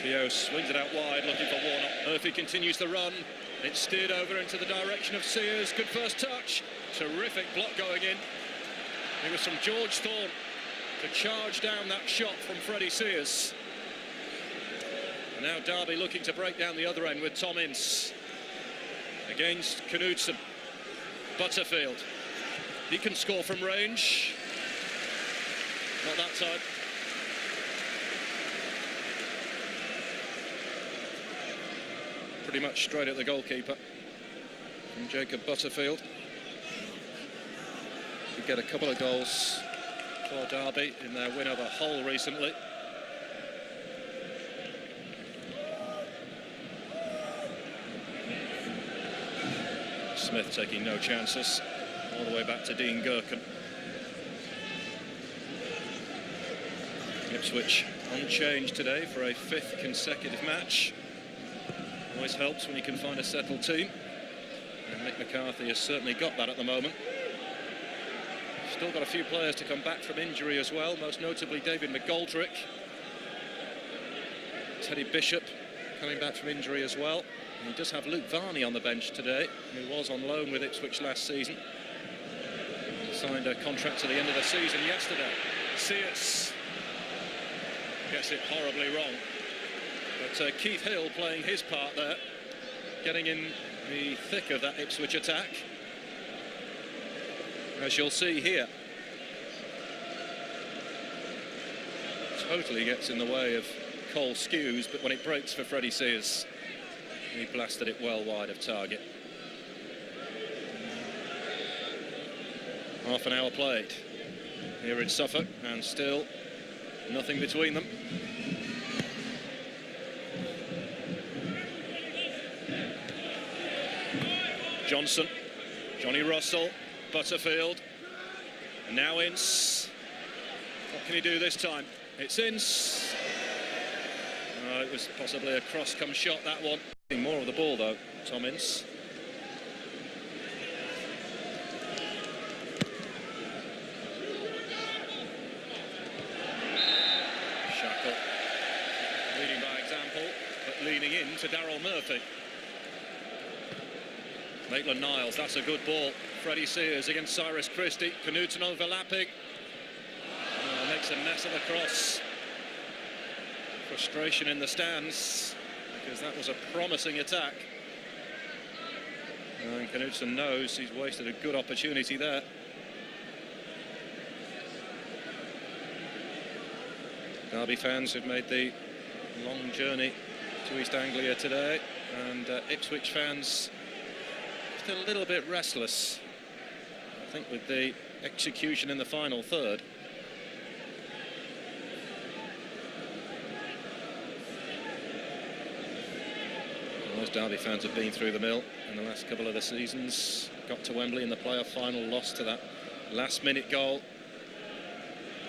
Keogh swings it out wide, looking for Warnock. Murphy continues the run. It's steered over into the direction of Sears. Good first touch. Terrific block going in. It was from George Thorne to charge down that shot from Freddie Sears. And now Derby looking to break down the other end with Tom Ince against Knudsen. Butterfield. He can score from range. Not that time. Pretty much straight at the goalkeeper from Jacob Butterfield. Could get a couple of goals for Derby in their win over Hull recently. Smith taking no chances, all the way back to Dean Gerken. Ipswich unchanged today for a 5th consecutive match. Always helps when you can find a settled team, and Mick McCarthy has certainly got that at the moment. Still got a few players to come back from injury as well, most notably David McGoldrick. Teddy Bishop coming back from injury as well. And he does have Luke Varney on the bench today, who was on loan with Ipswich last season. He signed a contract to the end of the season yesterday. Sears gets it horribly wrong. But Keith Hill playing his part there, getting in the thick of that Ipswich attack. As you'll see here, totally gets in the way of Cole Skews, but when it breaks for Freddie Sears, he blasted it well wide of target. Half an hour played here in Suffolk, and still nothing between them. Johnson, Johnny Russell, Butterfield, and now Ince. What can he do this time? It's Ince. It was possibly a cross-come shot, that one. More of the ball though, Tom Ince. Shackle, leading by example, but leaning in to Daryl Murphy. Maitland-Niles, that's a good ball. Freddie Sears against Cyrus Christie. Knudsen overlapping. Makes a mess of the cross. Frustration in the stands, because that was a promising attack. And Knudsen knows he's wasted a good opportunity there. Derby fans have made the long journey to East Anglia today, and Ipswich fans still a little bit restless, I think, with the execution in the final third. Most Derby fans have been through the mill in the last couple of the seasons. Got to Wembley in the playoff final, lost to that last-minute goal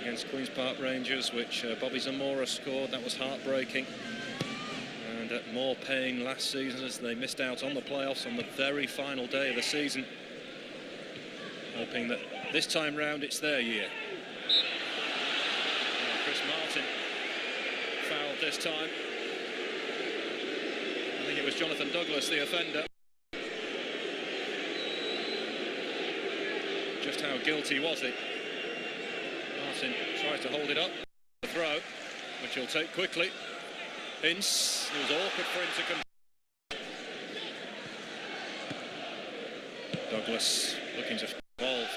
against Queen's Park Rangers, which Bobby Zamora scored. That was heartbreaking. And more pain last season as they missed out on the playoffs on the very final day of the season. Hoping that this time round it's their year. Chris Martin fouled this time. I think it was Jonathan Douglas, the offender. Just how guilty was it? Martin tries to hold it up. The throw, which he'll take quickly. Ince, it was awkward for him to come. Douglas looking to involve.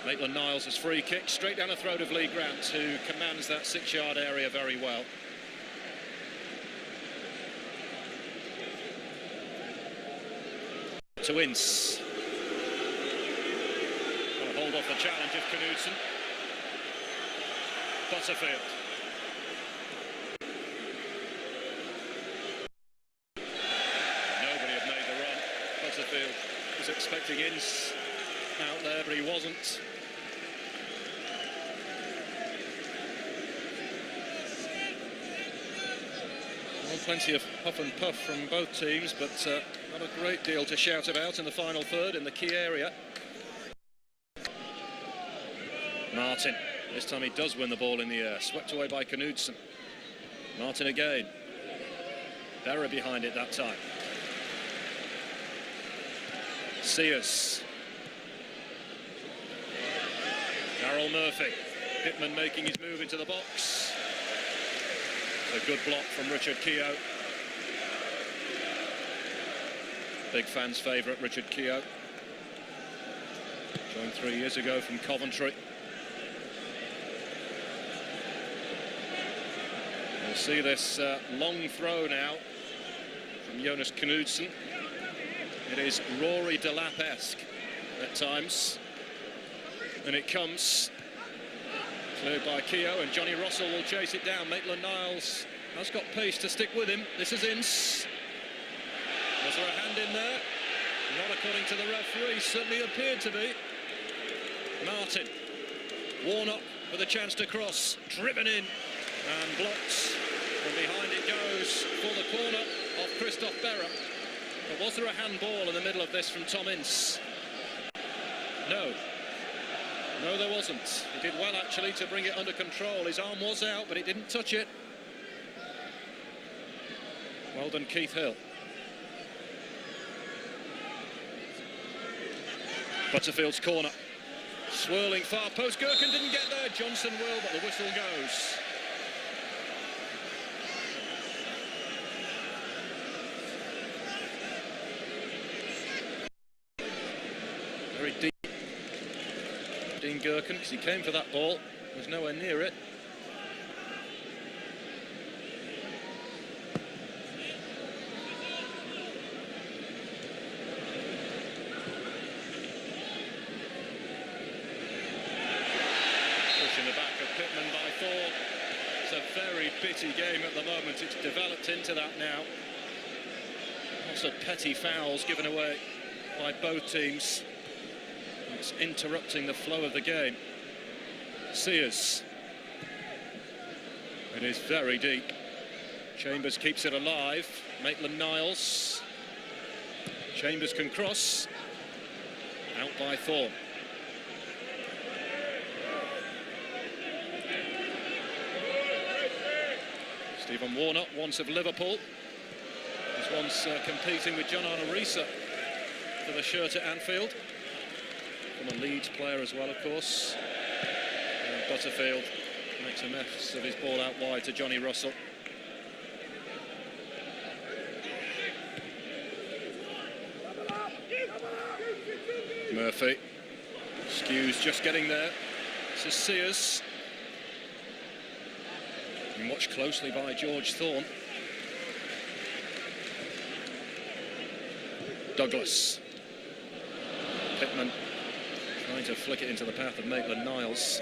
Maitland-Niles' has free kick straight down the throat of Lee Grant, who commands that 6-yard area very well. To Ince. Got to hold off the challenge of Knudsen. Butterfield. Nobody had made the run. Butterfield was expecting Ince out there, but he wasn't. Well, plenty of huff and puff from both teams, but not a great deal to shout about in the final third in the key area. Martin, this time he does win the ball in the air, swept away by Knudsen. Martin again. Berra behind it that time. Sears. Darryl Murphy. Pittman making his move into the box. A good block from Richard Keogh. Big fans' favourite, Richard Keogh. Joined 3 years ago from Coventry. We'll see this long throw now from Jonas Knudsen. It is Rory Delap-esque at times. And it comes cleared by Keogh, and Johnny Russell will chase it down. Maitland-Niles has got pace to stick with him. This is Ince. Was there a hand in there? Not according to the referee, certainly appeared to be. Martin. Warnock with a chance to cross. Driven in and blocked. From behind it goes for the corner of Christophe Berra. But was there a handball in the middle of this from Tom Ince? No. No, there wasn't. He did well, actually, to bring it under control. His arm was out, but it didn't touch it. Well done, Keith Hill. Butterfield's corner. Swirling far post. Gherkin didn't get there. Johnson will, but the whistle goes. Very deep. Dean Gherkin, because he came for that ball, was nowhere near it. Pushing the back of Pittman by Thorne. It's a very bitty game at the moment. It's developed into that now. Lots of petty fouls given away by both teams. It's interrupting the flow of the game. Sears. It is very deep. Chambers keeps it alive. Maitland-Niles. Chambers can cross. Out by Thorne. Stephen Warnock, once of Liverpool. Was once competing with John Arnorisa for the shirt at Anfield. From a Leeds player as well, of course. And Butterfield makes a mess of his ball out wide to Johnny Russell. Murphy. Skews just getting there. This is Sears. And watched closely by George Thorne. Douglas. Pittman trying to flick it into the path of Maitland-Niles.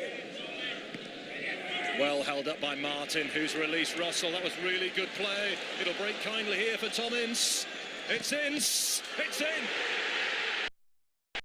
Well held up by Martin, who's released Russell. That was really good play. It'll break kindly here for Tom Ince. It's Ince. It's in.